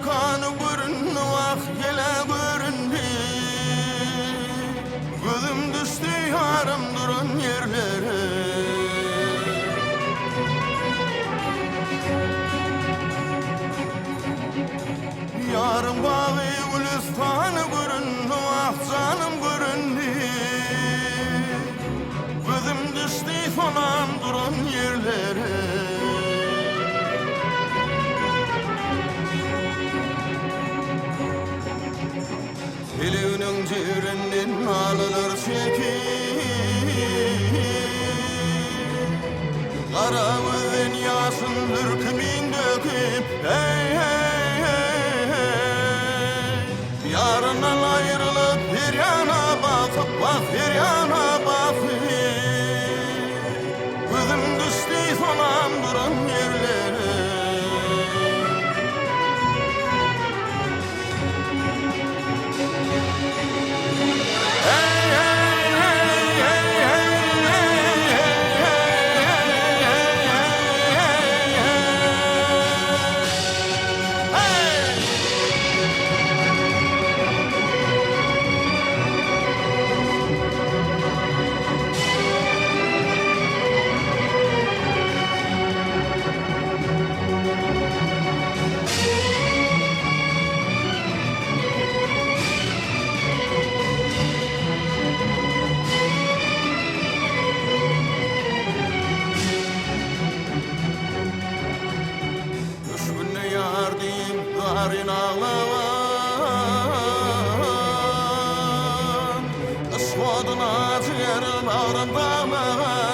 kanı görün vah gele göründi. Gözüm düştü yarım durun yerlere. Yarım bağı gülistanı görün vah canım göründü. Gözüm düştü sonam durun yerlere. Elinin ciğerinden alınır çekip, kara gözün yaşın hürkümün döküp, hey hey hey hey. Yarından ayrılıp bir yana bakıp, bak bir yana bakıp, gözüm düştü sonam durun yerlere. Yarın ağlavan, ısmadın acı yerin ağrında mağan.